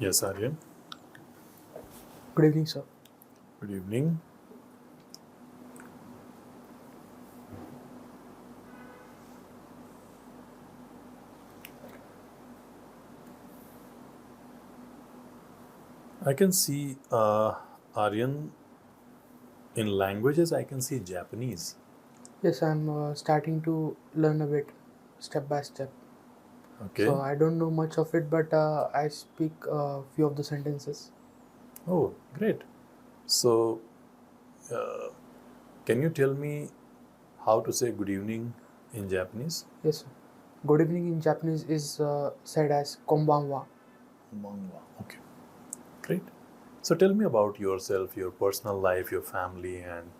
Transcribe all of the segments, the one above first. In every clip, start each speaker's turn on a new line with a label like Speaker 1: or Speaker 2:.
Speaker 1: Yes, Aryan.
Speaker 2: Good evening, sir.
Speaker 1: Good evening. I can see Aryan in languages. I can see Japanese.
Speaker 2: Yes, I'm starting to learn a bit step by step. So
Speaker 1: Okay.
Speaker 2: I don't know much of it, but I speak a few of the sentences.
Speaker 1: Oh, great. So, uh, can you tell me how to say good evening in Japanese?
Speaker 2: Yes, sir. Good evening in Japanese is said as konbanwa.
Speaker 1: Konbanwa. Okay, great. So, tell me about yourself, your personal life, your family, and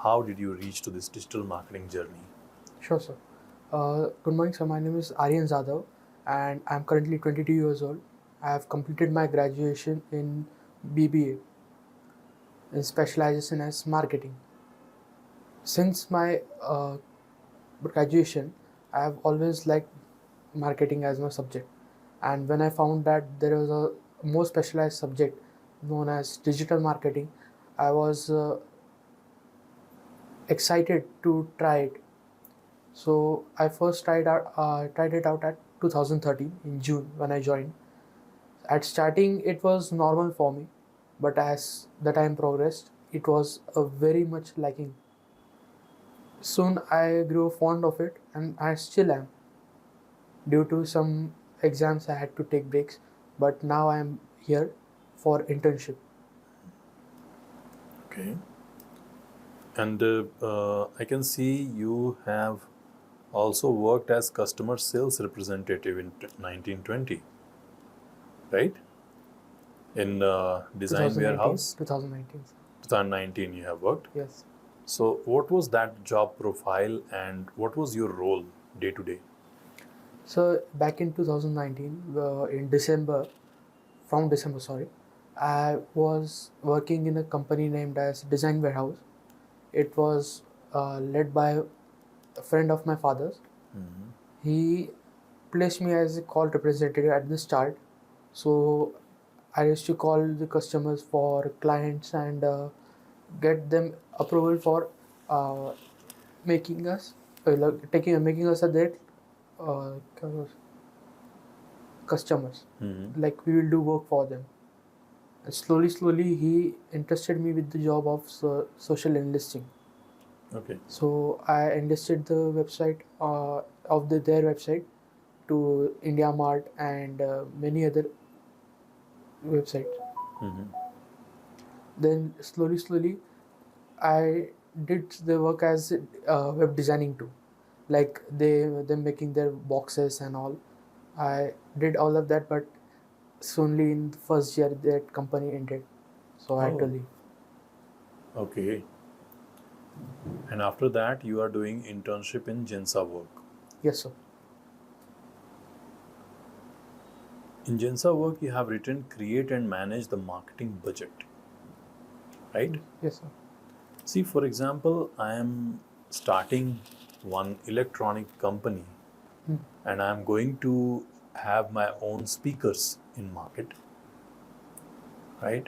Speaker 1: how did you reach to this digital marketing journey?
Speaker 2: Sure, sir. Good morning, sir. My name is Aryan Zadav, and I'm currently 22 years old. I have completed my graduation in BBA in specialization as marketing. Since my graduation, I have always liked marketing as my subject. And when I found that there was a more specialized subject known as digital marketing, I was excited to try it. So I first tried it out at 2013 in June when I joined. At starting, it was normal for me, but as the time progressed, it was a very much liking. Soon I grew fond of it, and I still am. Due to some exams, I had to take breaks, but now I am here for internship.
Speaker 1: Okay. And I can see you have also worked as customer sales representative in 1920, right? In Design
Speaker 2: 2019,
Speaker 1: Warehouse,
Speaker 2: 2019.
Speaker 1: 2019 you have worked.
Speaker 2: Yes.
Speaker 1: So what was that job profile and what was your role day to day?
Speaker 2: So back in 2019, in December, from December, sorry, I was working in a company named as Design Warehouse. It was led by a friend of my father's.
Speaker 1: Mhm.
Speaker 2: He placed me as a call representative at the start. So I used to call the customers for clients and get them approval for uh, making us like taking making us a their uh, customers.
Speaker 1: Mhm.
Speaker 2: Like we will do work for them. And slowly, he interested me with the job of social enlisting.
Speaker 1: Okay.
Speaker 2: So I enlisted the website of their website to India Mart and many other websites.
Speaker 1: Mhm.
Speaker 2: Then slowly, I did the work as web designing too, like them making their boxes and all. I did all of that, but soonly in the first year that company ended, so I had to
Speaker 1: Oh,
Speaker 2: leave.
Speaker 1: okay. And after that you are doing internship in Gensa work.
Speaker 2: Yes, sir.
Speaker 1: In Gensa work you have written create and manage the marketing budget, right?
Speaker 2: Yes, sir.
Speaker 1: See, for example, I am starting one electronic company
Speaker 2: Hmm.
Speaker 1: and I am going to have my own speakers in market, right?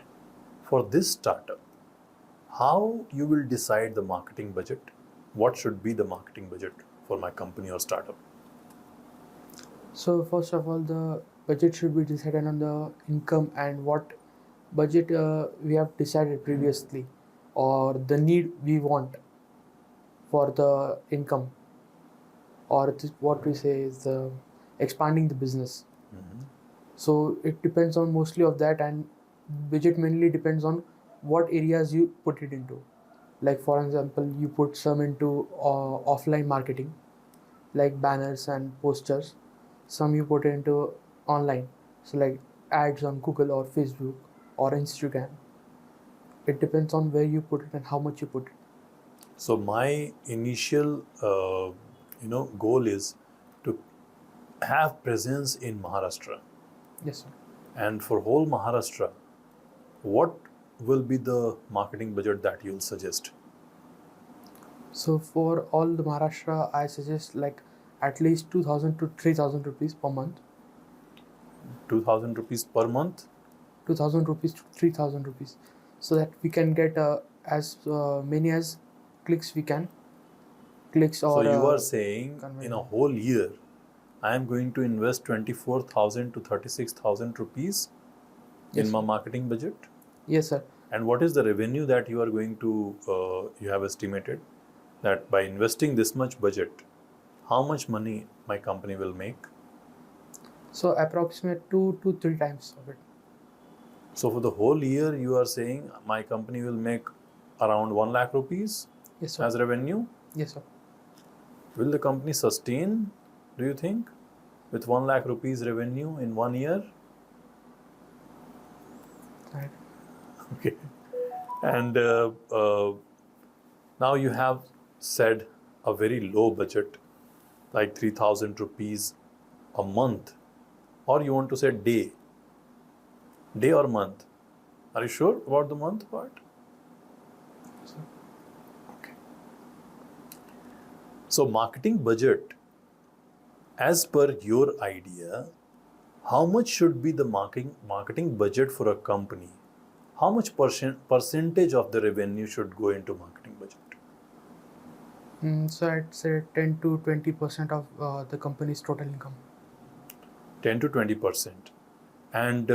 Speaker 1: For this startup, how you will decide the marketing budget? What should be the marketing budget for my company or startup?
Speaker 2: So first of all, the budget should be decided on the income and what budget we have decided previously, or the need we want for the income, or what we say is the expanding the business.
Speaker 1: Mhm.
Speaker 2: So it depends on mostly of that, and budget mainly depends on what areas you put it into. Like for example, you put some into offline marketing, like banners and posters. Some you put into online, so like ads on Google or Facebook or Instagram. It depends on where you put it and how much you put it.
Speaker 1: So my initial, goal is to have presence in Maharashtra,
Speaker 2: Yes, sir.
Speaker 1: and for whole Maharashtra, what will be the marketing budget that you'll suggest?
Speaker 2: So for all the Maharashtra, I suggest like at least 2,000 to 3,000 rupees per month.
Speaker 1: 2,000 rupees per month
Speaker 2: 2,000 rupees to 3,000 rupees, so that we can get as many as clicks we can. Clicks
Speaker 1: So
Speaker 2: or
Speaker 1: you are saying in a
Speaker 2: conversion.
Speaker 1: whole year, I am going to invest 24,000 to 36,000 rupees
Speaker 2: Yes,
Speaker 1: in my
Speaker 2: sir.
Speaker 1: marketing budget.
Speaker 2: Yes, sir.
Speaker 1: And what is the revenue that you are going to, you have estimated that by investing this much budget, how much money my company will make?
Speaker 2: So approximate 2 to 3 times of it.
Speaker 1: So for the whole year, you are saying my company will make around 1 lakh rupees
Speaker 2: Yes, sir.
Speaker 1: as revenue.
Speaker 2: Yes, sir.
Speaker 1: Will the company sustain, do you think, with 1 lakh rupees revenue in 1 year?
Speaker 2: Right.
Speaker 1: Okay. And now you have said a very low budget, like 3,000 rupees a month, or you want to say day or month? Are you sure about the month part?
Speaker 2: So,
Speaker 1: Okay. So marketing budget, as per your idea, how much should be the marketing budget for a company? How much percentage of the revenue should go into marketing budget?
Speaker 2: so I'd say 10 to 20% of the company's total income.
Speaker 1: 10 to 20%. And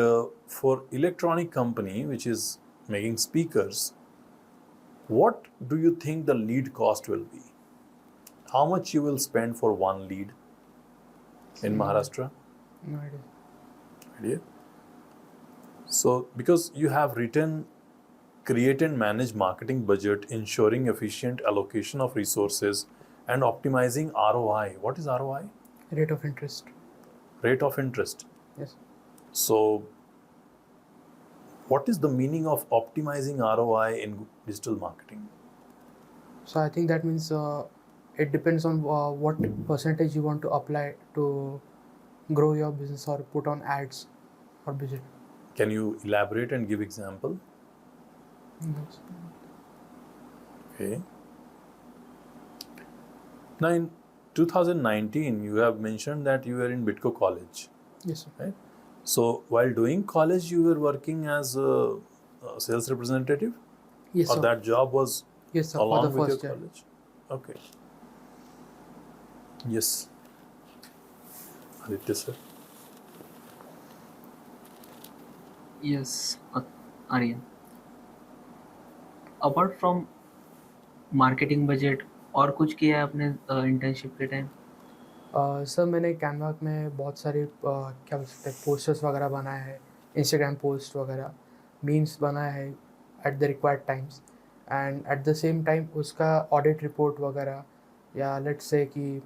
Speaker 1: for electronic company which is making speakers, what do you think the lead cost will be? How much you will spend for one lead in Maharashtra?
Speaker 2: No idea.
Speaker 1: Idea? So because you have written create and manage marketing budget, ensuring efficient allocation of resources and optimizing ROI. What is ROI?
Speaker 2: Rate of interest.
Speaker 1: Rate of interest.
Speaker 2: Yes.
Speaker 1: So what is the meaning of optimizing ROI in digital marketing?
Speaker 2: So I think that means it depends on what percentage you want to apply to grow your business or put on ads or budget.
Speaker 1: Can you elaborate and give example?
Speaker 2: Yes.
Speaker 1: Okay. Now in 2019, you have mentioned that you were in Bitco College,
Speaker 2: Yes, sir.
Speaker 1: right? So while doing college, you were working as a sales representative,
Speaker 2: Yes,
Speaker 1: or
Speaker 2: sir.
Speaker 1: that job was
Speaker 2: Yes, sir. For the
Speaker 1: along with your
Speaker 2: first year.
Speaker 1: college? Okay. Yes. Aditya sir.
Speaker 3: Yes, Aryan. Apart from marketing budget और कुछ किया है आपने internship के time?
Speaker 2: Sir मैंने Canva में बहुत सारे क्या बोल सकते हैं पोस्टर्स वगैरह बनाए हैं, इंस्टाग्राम पोस्ट वगैरह, मीम्स बनाए हैं at the required times, and at the same time उसका ऑडिट रिपोर्ट वगैरह या लेट्स से कि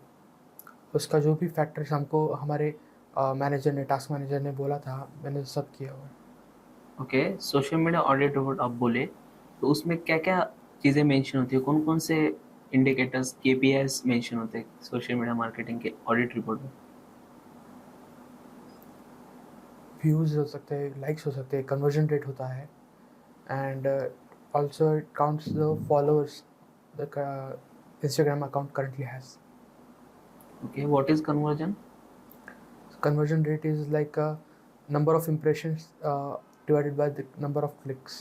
Speaker 2: उसका जो भी फैक्टर्स हमको हमारे मैनेजर ने टास्क मैनेजर ने बोला था, मैंने सब किया हुआ है.
Speaker 3: Okay, social media audit report आप बोले, तो उसमें क्या क्या चीज़ें मेंशन होती है, कौन कौन से इंडिकेटर्स KPIs मेंशन होते हैं सोशल मीडिया मार्केटिंग के ऑडिट रिपोर्ट में?
Speaker 2: व्यूज़ हो सकते हैं, लाइक्स हो सकते हैं, कन्वर्जन रेट होता है, and also it counts the followers the Instagram account currently has.
Speaker 3: Okay, what is conversion?
Speaker 2: Conversion rate is like a number of impressions divided by the number of clicks.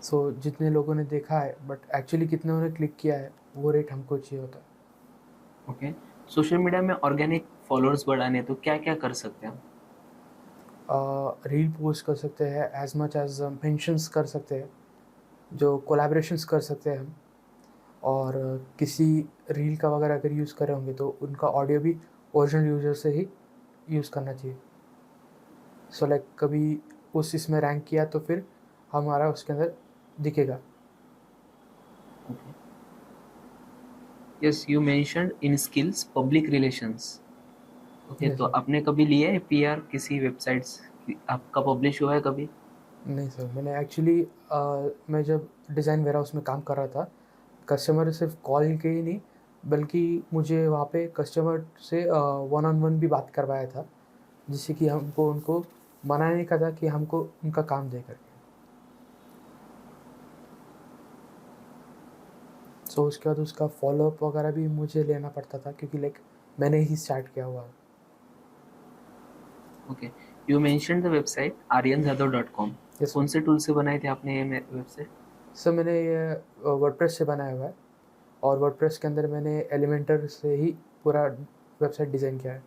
Speaker 2: So जितने लोगों ने देखा है but actually कितने उन्होंने click किया है वो रेट हमको चाहिए होता है.
Speaker 3: ओके, सोशल मीडिया में ऑर्गेनिक फॉलोअर्स बढ़ाने तो क्या क्या कर सकते हैं हम?
Speaker 2: रील पोस्ट कर सकते हैं, एज मच एज मेंशंस कर सकते हैं, जो कोलैबोरेशंस कर सकते हैं हम, और किसी रील का वगैरह अगर यूज़ कर रहे होंगे तो उनका ऑडियो भी ओरिजिनल यूजर से ही यूज़ करना चाहिए. सो लाइक कभी उस इसमें रैंक किया तो फिर हमारा उसके अंदर दिखेगा.
Speaker 3: Yes, you mentioned in skills public relations. Okay,
Speaker 2: Yes,
Speaker 3: तो
Speaker 2: sir.
Speaker 3: आपने कभी लिया है PR किसी वेबसाइट्स, आपका पब्लिश हुआ है कभी?
Speaker 2: नहीं सर, मैंने एक्चुअली मैं जब डिज़ाइन वेयरहाउस में काम कर रहा था, कस्टमर सिर्फ कॉल के ही नहीं बल्कि मुझे वहाँ पे कस्टमर से वन ऑन वन भी बात करवाया था, जिससे कि हमको उनको मना नहीं करा कि हमको उनका काम दे करके. सो उसके बाद उसका फॉलोअप वगैरह भी मुझे लेना पड़ता था क्योंकि लाइक मैंने ही स्टार्ट किया हुआ.
Speaker 3: Okay, you mention the website aryanjadhav.com.
Speaker 2: Yes.
Speaker 3: कौन से टूल से बनाए थे आपने ये वेबसाइट?
Speaker 2: सर मैंने ये वर्डप्रेस से बनाया हुआ है, और वर्डप्रेस के अंदर मैंने एलिमेंटर से ही पूरा वेबसाइट डिज़ाइन किया है।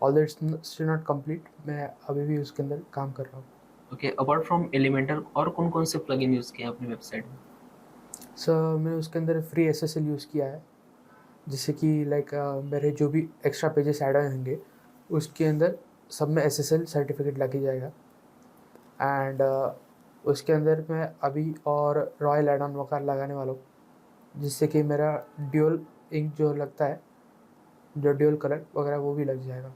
Speaker 2: All it's still not complete, मैं अभी भी उसके अंदर काम कर रहा हूँ।
Speaker 3: ओके, अपार्ट फ्रॉम एलिमेंटर और कौन कौन से प्लगइन यूज़ किया अपनी वेबसाइट में?
Speaker 2: सर मैंने उसके अंदर फ्री SSL यूज़ किया है, जिससे कि लाइक मेरे जो भी एक्स्ट्रा पेजेस ऐड होंगे उसके अंदर सब में SSL सर्टिफिकेट लग ही जाएगा। एंड उसके अंदर मैं अभी और रॉयल एड ऑन वगैरह लगाने वाला हूँ, जिससे कि मेरा ड्यूल इंक जो लगता है, जो ड्यूल कलर वगैरह वो भी लग जाएगा।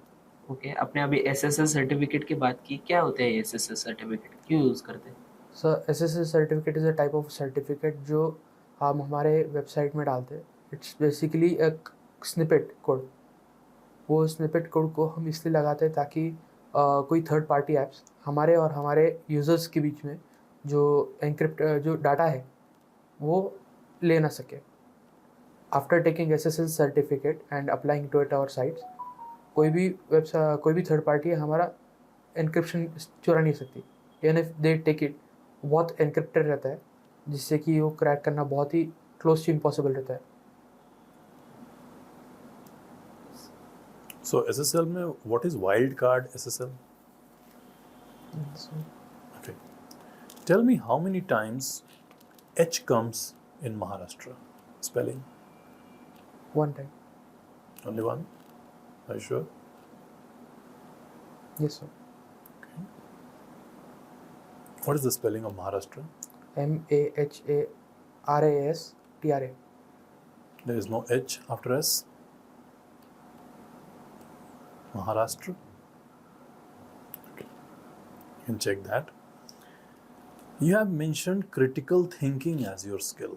Speaker 3: ओके, आपने अभी SSL सर्टिफिकेट की बात की, क्या होता है ये SSL सर्टिफिकेट, क्यों यूज़ करते हैं?
Speaker 2: Sir SSL certificate is a type of certificate जो हम हमारे वेबसाइट में डालते हैं। इट्स बेसिकली एक स्निपेट कोड। वो स्निपेट कोड को हम इसलिए लगाते हैं ताकि कोई थर्ड पार्टी ऐप्स हमारे और हमारे यूज़र्स के बीच में जो एनक्रिप्ट जो डाटा है वो ले ना सके। After taking SSL certificate and applying to it our sites, कोई भी थर्ड पार्टी हमारा एनक्रिप्शन चुरा नहीं सकती। Even if they take it, बहुत एनक्रिप्टेड रहता है, जिससे कि वो क्रैक करना बहुत ही क्लोज टू इम्पॉसिबल रहता है।
Speaker 1: So SSL में what is wildcard SSL? Okay. Tell me how many times H comes in Maharashtra spelling?
Speaker 2: One time.
Speaker 1: Only one? Are you sure?
Speaker 2: Yes, sir.
Speaker 1: What is the spelling of Maharashtra?
Speaker 2: MAHARASTRA.
Speaker 1: There is no H after S. Maharashtra. Okay. You can check that. You have mentioned critical thinking as your skill.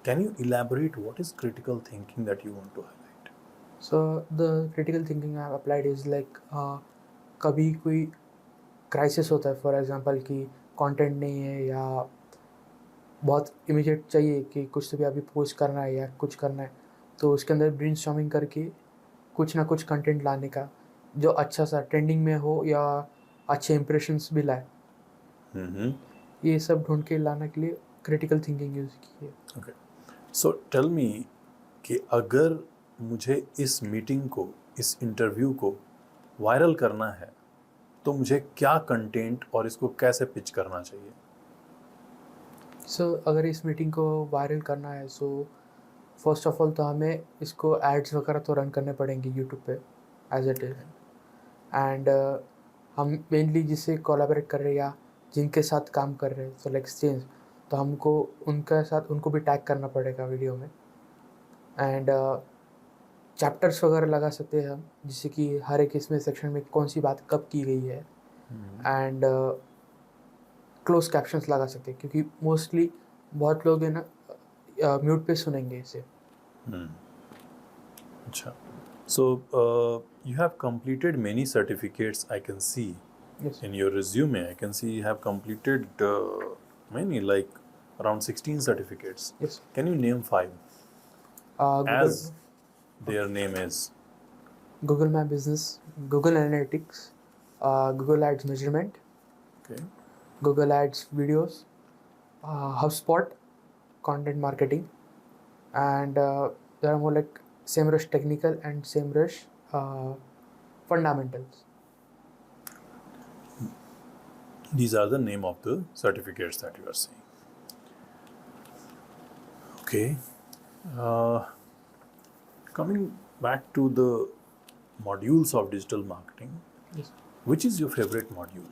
Speaker 1: Can you elaborate what is critical thinking that you want to highlight?
Speaker 2: So the critical thinking I have applied is like कभी कोई crisis होता है, for example कि content नहीं है या बहुत immediate चाहिए कि कुछ तो भी अभी पोस्ट करना है या कुछ करना है, तो उसके अंदर ब्रेनस्टॉर्मिंग करके कुछ ना कुछ कंटेंट लाने का जो अच्छा सा ट्रेंडिंग में हो या अच्छे इंप्रेशंस भी लाए, ये सब ढूंढ के लाने के लिए क्रिटिकल थिंकिंग यूज़ की है।
Speaker 1: Okay. So tell me कि अगर मुझे इस मीटिंग को, इस इंटरव्यू को वायरल करना है तो मुझे क्या कंटेंट और इसको कैसे पिच करना चाहिए?
Speaker 2: सो अगर इस मीटिंग को वायरल करना है, सो फर्स्ट ऑफ ऑल तो हमें इसको एड्स वगैरह तो रन करने पड़ेंगे यूट्यूब पे एज इट इज़। एंड हम मेनली जिससे कोलैबोरेट कर रहे हैं या जिनके साथ काम कर रहे हैं, सो लाइक एक्सचेंज, तो हमको उनके साथ उनको भी टैग करना पड़ेगा वीडियो में। एंड चैप्टर्स वगैरह लगा सकते हैं हम, जिससे कि हर एक इसमें सेक्शन में कौन सी बात कब की गई है। एंड क्लोज कैप्शंस लगा सकते हैं, क्योंकि मोस्टली बहुत लोग है ना म्यूट पे सुनेंगे इसे।
Speaker 1: अच्छा. So you have completed many certificates. I can see
Speaker 2: Yes.
Speaker 1: in your resume. I can see you have completed many, like around 16 certificates.
Speaker 2: Yes.
Speaker 1: Can you name 5?
Speaker 2: Google,
Speaker 1: As their name is.
Speaker 2: Google My Business, Google Analytics, Google Ads Measurement,
Speaker 1: Okay.
Speaker 2: Google Ads Videos, HubSpot, Content Marketing, and there are more like SEMrush Technical and SEMrush Fundamentals.
Speaker 1: These are the name of the certificates that you are saying. Okay. Coming back to the modules of digital marketing,
Speaker 2: Yes.
Speaker 1: which is your favorite module?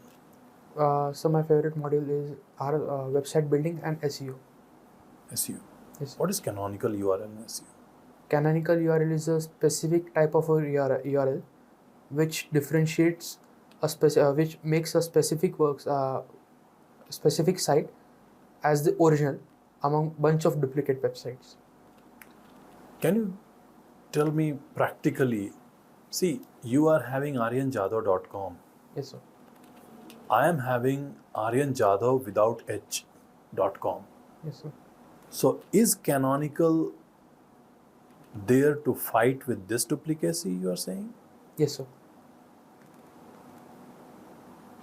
Speaker 2: So my favorite module is our website building and SEO.
Speaker 1: SEO.
Speaker 2: Yes.
Speaker 1: What is canonical URL in SEO?
Speaker 2: Canonical URL is a specific type of a URL which differentiates which makes a specific site as the original among bunch of duplicate websites.
Speaker 1: Can you tell me practically? See, you are having aryanjadhav.com.
Speaker 2: Yes, sir.
Speaker 1: I am having aryanjadhav without h.com.
Speaker 2: Yes, sir.
Speaker 1: So is canonical there to fight with this duplicacy you are saying?
Speaker 2: Yes, sir.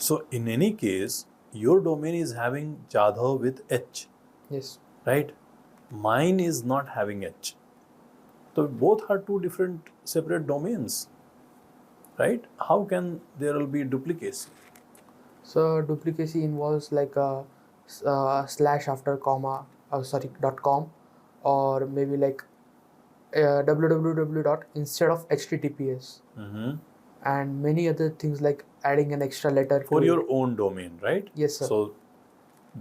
Speaker 1: So in any case, your domain is having Jadhav with H,
Speaker 2: Yes.
Speaker 1: right? Mine is not having H. So both are two different separate domains, right? How can there will be duplicacy?
Speaker 2: So duplicacy involves like a slash after comma, .com, or maybe like www dot instead of https,
Speaker 1: Mhm.
Speaker 2: and many other things like adding an extra letter
Speaker 1: For
Speaker 2: to
Speaker 1: your
Speaker 2: it.
Speaker 1: own domain, right?
Speaker 2: Yes, sir.
Speaker 1: So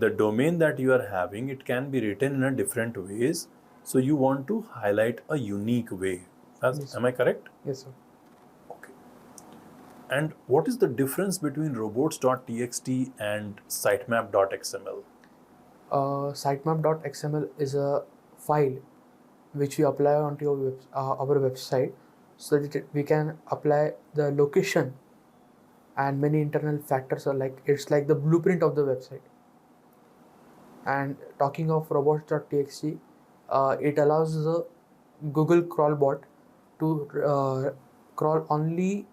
Speaker 1: the domain that you are having, it can be written in a different ways. So you want to highlight a unique way.
Speaker 2: Yes.
Speaker 1: Am I correct?
Speaker 2: Yes, sir.
Speaker 1: Okay. And what is the difference between robots.txt and sitemap.xml?
Speaker 2: Sitemap.xml is a file which we apply onto our website, so that we can apply the location and many internal factors. Are like it's like the blueprint of the website. And talking of robots.txt, it allows the Google crawl bot to crawl only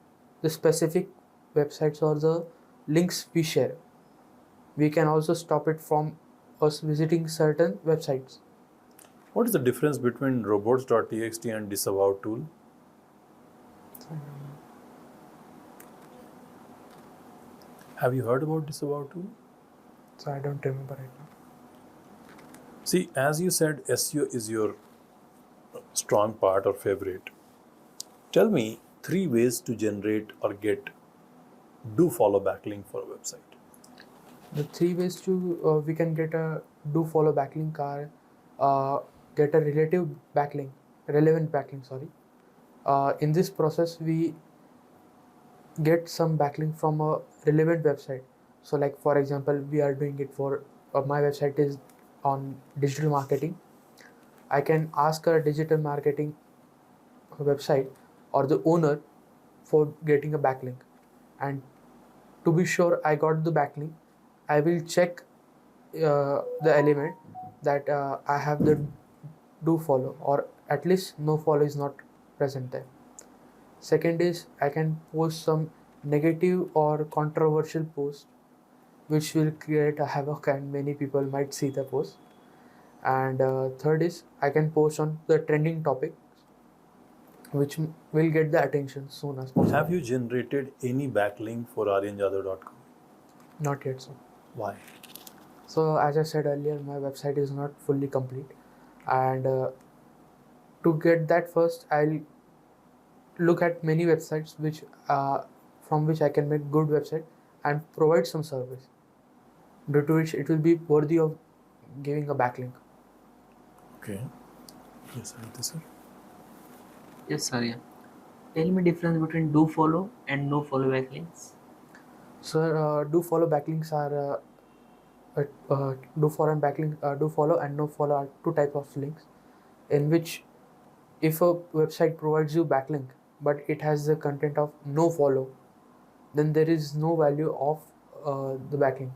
Speaker 2: the specific websites or the links we share. We can also stop it from us visiting certain websites.
Speaker 1: What is the difference between robots.txt and disavow tool? Have you heard about disavow tool?
Speaker 2: So I don't remember right now.
Speaker 1: See, as you said, SEO is your strong part or favorite. Tell me 3 ways to generate or get do follow backlink for a website.
Speaker 2: The 3 ways to we can get a do follow backlink are get a relevant backlink. Sorry. In this process, we get some backlink from a relevant website. So, like for example, we are doing it for my website is on digital marketing. I can ask a digital marketing website or the owner for getting a backlink, and to be sure I got the backlink, I will check the element that I have the do follow, or at least no follow is not present there. Second is I can post some negative or controversial post which will create a havoc and many people might see the post. And third is I can post on the trending topic which will get the attention soon as possible.
Speaker 1: Have you generated any backlink for aryanjadhav.com?
Speaker 2: Not yet, sir.
Speaker 1: Why?
Speaker 2: So as I said earlier, my website is not fully complete, and to get that first, I'll look at many websites which from which I can make good website and provide some service, due to which it will be worthy of giving a backlink.
Speaker 1: Okay. Yes, Aditya sir.
Speaker 3: Yes, sir. Yeah. Tell me difference between do follow and no follow backlinks.
Speaker 2: So do follow backlinks are do follow and no follow are two types of links, in which if a website provides you backlink but it has the content of no follow, then there is no value of the backlink,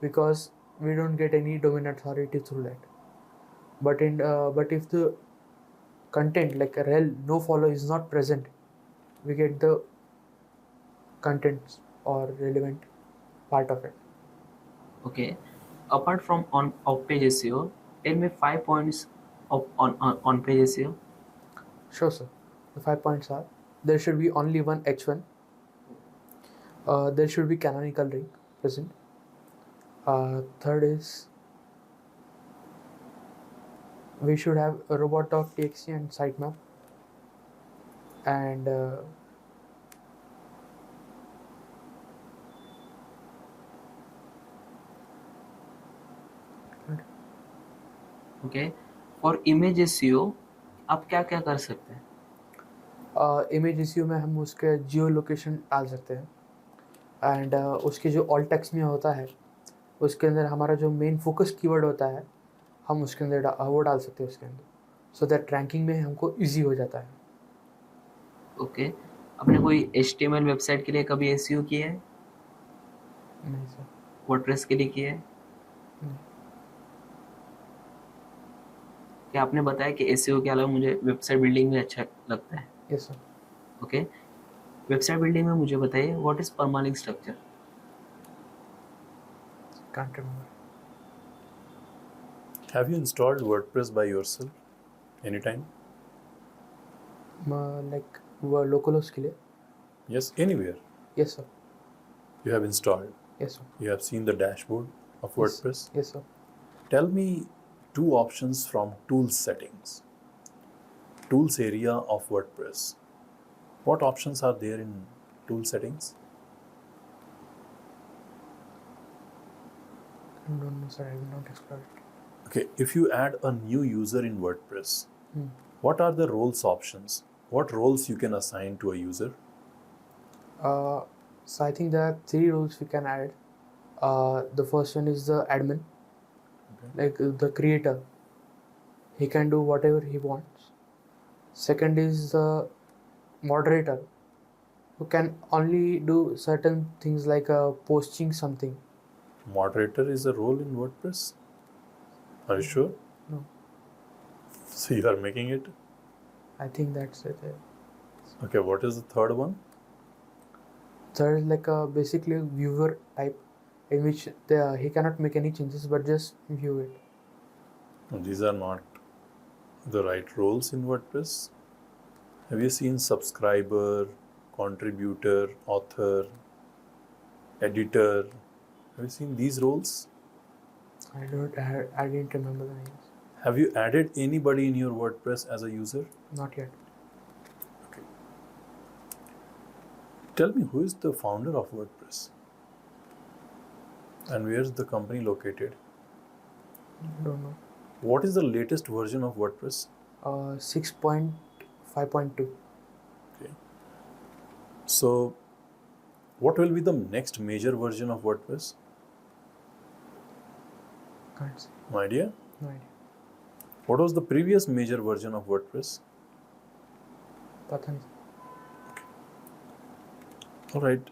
Speaker 2: because we don't get any domain authority through that. But if the content like a rel no follow is not present, we get the contents or relevant part of it.
Speaker 3: Okay. Apart from off-page SEO, tell me 5 points of on-page SEO.
Speaker 2: Sure, sir. The 5 points are: there should be only one H1. There should be canonical link present. Third is we should have a robot.txt and sitemap. And
Speaker 3: Okay. For image SEO, आप क्या क्या कर सकते हैं?
Speaker 2: Image issue में हम उसके जियो location डाल सकते हैं, एंड उसके जो ऑल टेक्स्ट में होता है उसके अंदर हमारा जो मेन फोकस कीवर्ड होता है हम उसके अंदर वो डाल सकते हैं उसके अंदर, सो दैट रैंकिंग में हमको इजी हो जाता है.
Speaker 3: ओके. आपने कोई HTML वेबसाइट के लिए कभी SEO किया है?
Speaker 2: नहीं सर.
Speaker 3: वर्डप्रेस के लिए किया है?
Speaker 2: नहीं.
Speaker 3: क्या आपने बताया कि SEO के अलावा मुझे वेबसाइट बिल्डिंग में अच्छा लगता है?
Speaker 2: Yes sir.
Speaker 3: Okay. Website building में मुझे बताइए what is permalink structure.
Speaker 2: Can't remember.
Speaker 1: Have you installed WordPress by yourself anytime?
Speaker 2: Like localhost के लिए?
Speaker 1: Yes, anywhere.
Speaker 2: Yes sir.
Speaker 1: You have installed.
Speaker 2: Yes sir.
Speaker 1: You have seen the dashboard of
Speaker 2: Yes.
Speaker 1: WordPress.
Speaker 2: Yes sir.
Speaker 1: Tell me two options from tools settings. Tools area of WordPress. What options are there in tool settings?
Speaker 2: No, sir, I will not explore it.
Speaker 1: Okay, if you add a new user in WordPress,
Speaker 2: Hmm.
Speaker 1: what are the roles options? What roles you can assign to a user?
Speaker 2: So I think there are 3 roles we can add. The first one is the admin, like the creator. He can do whatever he wants. Second is the moderator, who can only do certain things like posting something.
Speaker 1: Moderator is a role in WordPress? Are you sure?
Speaker 2: No,
Speaker 1: So you are making it?
Speaker 2: I think that's it.
Speaker 1: Okay, what is the third one?
Speaker 2: Third is like basically a viewer type, in which he cannot make any changes but just view it.
Speaker 1: These are not the right roles in WordPress. Have you seen subscriber, contributor, author, editor? Have you seen these roles?
Speaker 2: I didn't remember the names.
Speaker 1: Have you added anybody in your WordPress as a user?
Speaker 2: Not yet.
Speaker 1: Okay. Tell me, who is the founder of WordPress? And where is the company located?
Speaker 2: Don't know.
Speaker 1: What is the latest version of WordPress?
Speaker 2: 6.5.2.
Speaker 1: Okay. So, what will be the next major version of WordPress?
Speaker 2: Can't say.
Speaker 1: No idea?
Speaker 2: No idea.
Speaker 1: What was the previous major version of WordPress?
Speaker 2: पता नहीं.
Speaker 1: All right.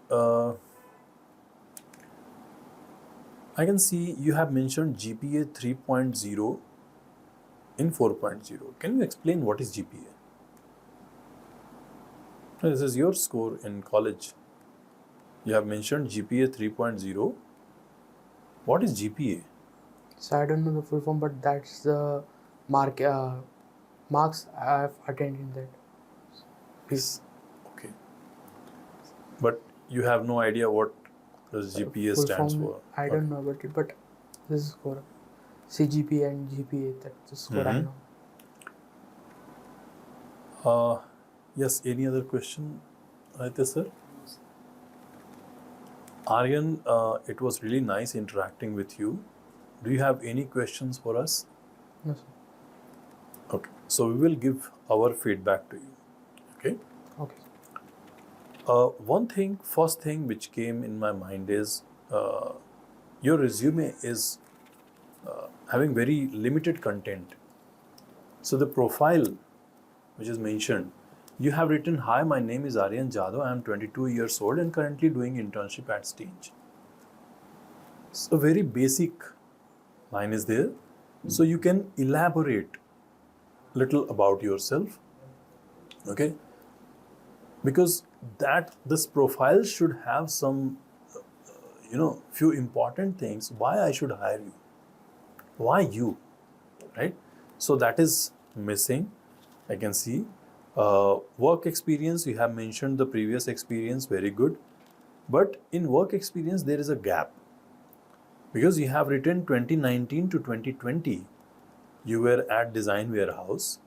Speaker 1: I can see you have mentioned GPA 3.0 in 4.0. Can you explain what is GPA? This is your score in college. You have mentioned GPA 3.0. What is GPA?
Speaker 2: So I don't know the full form, but that's the marks I've attained in that.
Speaker 1: Is okay. But you have no idea what does GPA
Speaker 2: Full
Speaker 1: stands
Speaker 2: form,
Speaker 1: for.
Speaker 2: I don't know about it, but this is score. CGPA and GPA, that's the score I
Speaker 1: Mhm.
Speaker 2: know.
Speaker 1: Yes, any other question, Aditya sir? Aryan, it was really nice interacting with you. Do you have any questions for us?
Speaker 2: No, sir.
Speaker 1: Okay, so we will give our feedback to you. Okay.
Speaker 2: Okay.
Speaker 1: First thing which came in my mind is your resume is having very limited content. So the profile which is mentioned, you have written, "Hi, my name is Aryan Jadhav. I am 22 years old and currently doing internship at Stinge." So very basic line is there. So you can elaborate little about yourself. Okay. Because this profile should have some few important things. Why I should hire you? Why you? Right? So that is missing. I can see. Work experience, you have mentioned the previous experience, very good. But in work experience, there is a gap. Because you have written 2019 to 2020, you were at Design Warehouse.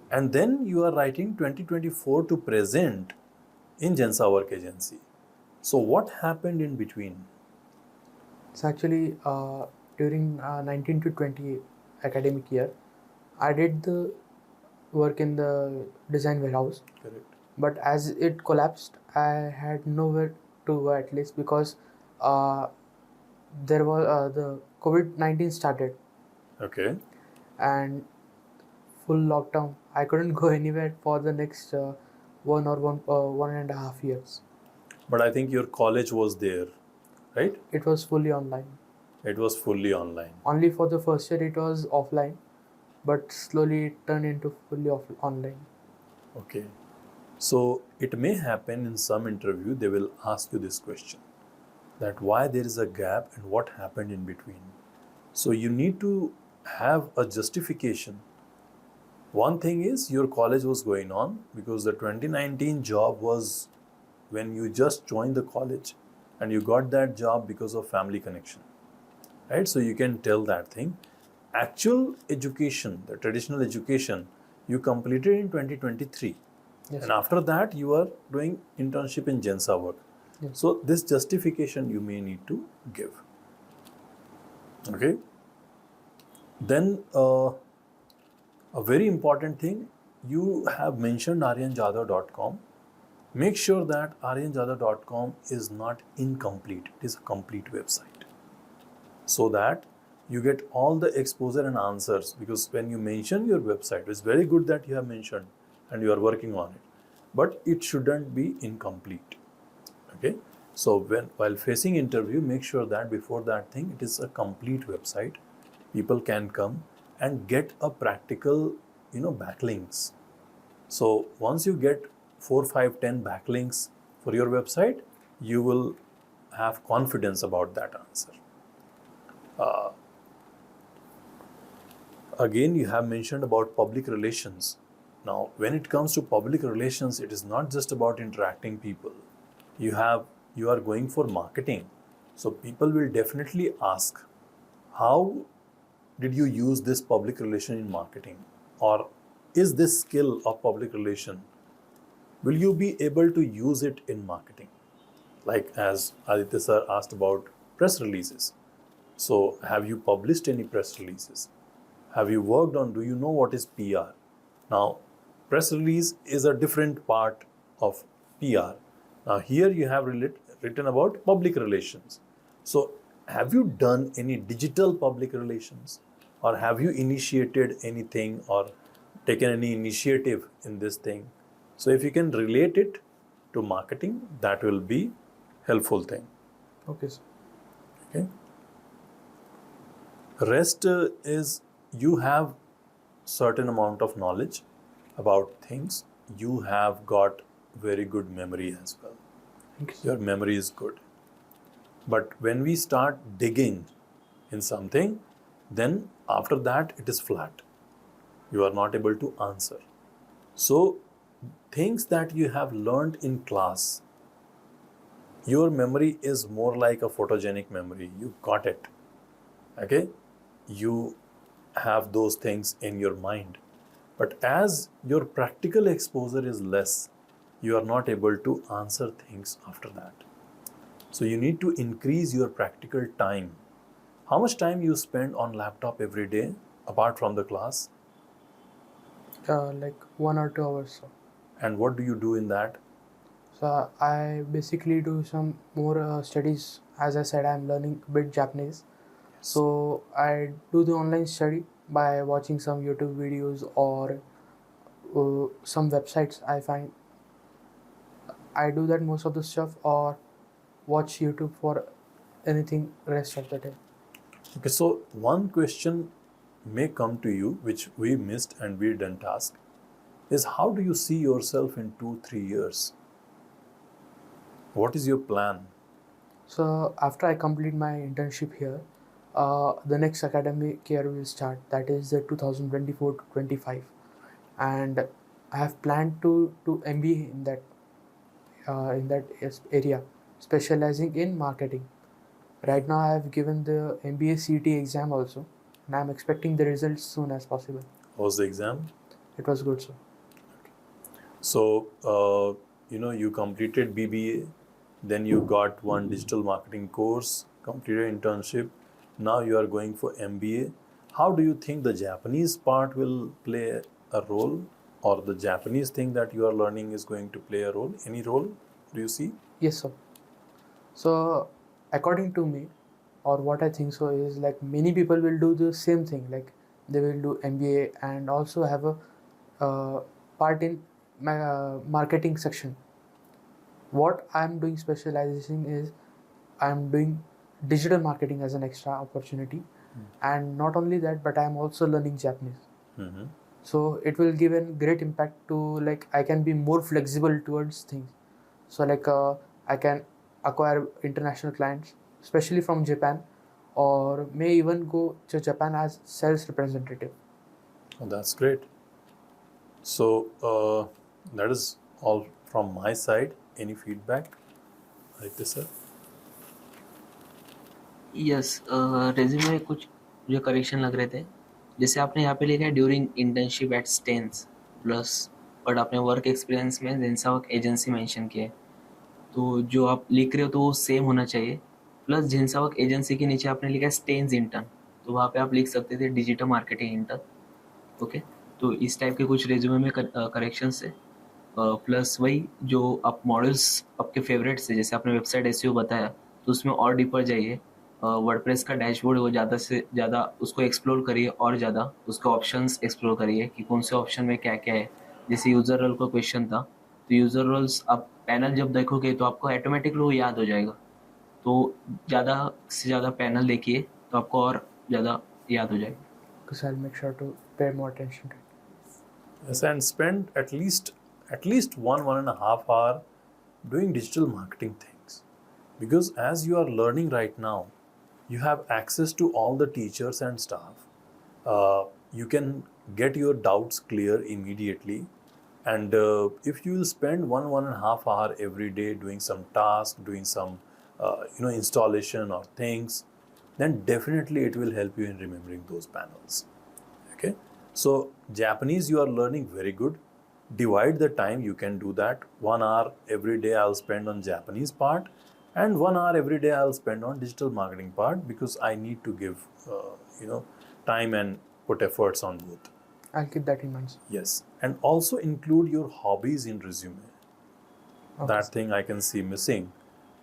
Speaker 1: And then you are writing 2024 to present in Jensa Work Agency. So what happened in between?
Speaker 2: So actually, during 19 to 20 academic year, I did the work in the design warehouse.
Speaker 1: Correct.
Speaker 2: But as it collapsed, I had nowhere to go at least, because there was the COVID-19 started
Speaker 1: Okay.
Speaker 2: and full lockdown. I couldn't go anywhere for the next 1.5 years.
Speaker 1: But I think your college was there, right?
Speaker 2: It was fully online.
Speaker 1: It was fully online.
Speaker 2: Only for the first year it was offline, but slowly it turned into fully online.
Speaker 1: Okay. So it may happen in some interview, they will ask you this question. that why there is a gap and what happened in between. So you need to have a justification. One thing is your college was going on because the 2019 job was when you just joined the college and you got that job because of family connection, right? So you can tell that thing. Actual education, the traditional education, you completed in 2023.
Speaker 2: Yes.
Speaker 1: And after that, you are doing internship in Gensa work.
Speaker 2: Yes.
Speaker 1: So this justification you may need to give. Okay. Then a very important thing, you have mentioned aryanjadhav.com. Make sure that aryanjadhav.com is not incomplete. It is a complete website. So that you get all the exposure and answers, because when you mention your website, it's very good that you have mentioned and you are working on it, but it shouldn't be incomplete. Okay, so while facing interview, make sure that before that thing it is a complete website. People can come and get a practical, backlinks. So once you get 4, 5, 10 backlinks for your website, you will have confidence about that answer. Again, you have mentioned about public relations. Now, when it comes to public relations, it is not just about interacting people. You are going for marketing. So people will definitely ask, how did you use this public relation in marketing? Or is this skill of public relation, will you be able to use it in marketing? Like as Aditya sir asked about press releases. So have you published any press releases? Have you worked on, do you know what is PR? Now, press release is a different part of PR. Now, here you have written about public relations. So, have you done any digital public relations? Or have you initiated anything or taken any initiative in this thing? So, if you can relate it to marketing, that will be helpful thing.
Speaker 2: Okay, sir.
Speaker 1: Okay. Rest is you have certain amount of knowledge about things. You have got very good memory as well.
Speaker 2: Thank you, sir.
Speaker 1: Your memory is good. But when we start digging in something, then after that it is flat. You are not able to answer. So things that you have learned in class, your memory is more like a photogenic memory. You got it. Okay? You have those things in your mind. But as your practical exposure is less, you are not able to answer things after that. So you need to increase your practical time. How much time you spend on laptop every day apart from the class?
Speaker 2: Like 1 or 2 hours, sir.
Speaker 1: And what do you do in that?
Speaker 2: So I basically do some more studies. As I said, I'm learning a bit Japanese. So I do the online study by watching some YouTube videos or some websites I find. I do that most of the stuff, or watch YouTube for anything rest of the day.
Speaker 1: Okay, so one question may come to you which we missed and we didn't ask is, how do you see yourself in 2-3 years? What is your plan?
Speaker 2: So after I complete my internship here, the next academic year will start. That is the 2024 to 25, and I have planned to do MBA in that area, specializing in marketing. Right now, I have given the MBA CET exam also, and I am expecting the results soon as possible.
Speaker 1: How was the exam?
Speaker 2: It was good, sir.
Speaker 1: So, you completed BBA, then you got one digital marketing course, completed internship. Now you are going for MBA. How do you think the Japanese part will play a role, or the Japanese thing that you are learning is going to play a role? Any role do you see?
Speaker 2: Yes, sir. So, according to me, or what I think so, is like many people will do the same thing. Like they will do MBA and also have a part in my marketing section. What I'm doing specialization is I'm doing digital marketing as an extra opportunity, and not only that, but I'm also learning Japanese.
Speaker 1: Mm-hmm.
Speaker 2: So it will give a great impact to, like, I can be more flexible towards things. So like I can acquire international clients, especially from Japan, or may even go to Japan as sales representative.
Speaker 1: Oh, that's great. So that is all from my side. Any feedback, Aditya sir?
Speaker 3: Yes, resume में कुछ जो correction लग रहे थे, जैसे आपने यहाँ पे लिखा है during internship at Stens plus, but आपने वर्क एक्सपीरियंस में झेंसावक एजेंसी मेंशन किया है, तो जो आप लिख रहे हो तो वो सेम होना चाहिए। प्लस झेंसावक एजेंसी के नीचे आपने लिखा है स्टेन्स इंटर्न, तो वहाँ पे आप लिख सकते थे डिजिटल मार्केटिंग इंटर्न। ओके, तो इस टाइप के कुछ रेज्यूमे में करेक्शंस है। प्लस वही जो आप मॉडल्स आपके फेवरेट से, जैसे आपने वेबसाइट एसईओ बताया, तो उसमें और डीपर जाइए। वर्डप्रेस का डैशबोर्ड वो ज़्यादा से ज़्यादा उसको एक्सप्लोर करिए, और ज़्यादा उसके ऑप्शंस एक्सप्लोर करिए कि कौन से ऑप्शन में क्या क्या है। जैसे यूज़र रोल का क्वेश्चन था, तो यूज़र रोल्स आप पैनल जब देखोगे तो आपको ऑटोमेटिकली वो याद हो जाएगा। तो ज़्यादा से ज़्यादा पैनल देखिए तो आपको और ज़्यादा याद हो जाएगा।
Speaker 2: Because I'll make sure to pay more attention to it.
Speaker 1: Yes, and spend at least 1.5 hour doing digital marketing things, because as you are learning right now, you have access to all the teachers and staff. You can get your doubts clear immediately, and if you will spend 1.5 hour every day doing some task, doing some installation or things, then definitely it will help you in remembering those panels. Okay, so Japanese you are learning very good. Divide the time, you can do that. 1 hour every day I'll spend on Japanese part, and 1 hour every day I'll spend on digital marketing part, because I need to give time and put efforts on both.
Speaker 2: I'll keep that in mind.
Speaker 1: Yes, and also include your hobbies in resume.
Speaker 2: Okay.
Speaker 1: That thing I can see missing,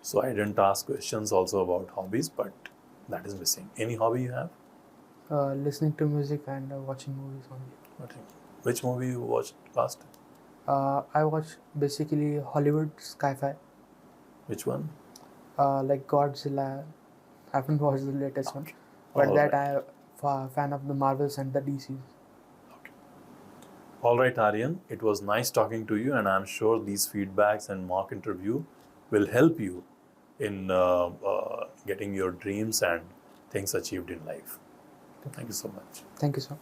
Speaker 1: so I didn't ask questions also about hobbies, but that is missing. Any hobby you have?
Speaker 2: Listening to music and watching movies only.
Speaker 1: Okay. Which movie you watched last?
Speaker 2: I watch basically Hollywood sci-fi,
Speaker 1: Which one?
Speaker 2: like Godzilla. I haven't watched the latest one, but
Speaker 1: All
Speaker 2: that
Speaker 1: right.
Speaker 2: I am a fan of the Marvels and the DCs.
Speaker 1: Okay. All right, Aryan. It was nice talking to you, and I'm sure these feedbacks and mock interview will help you in getting your dreams and things achieved in life. Thank you so much.
Speaker 2: Thank you, sir.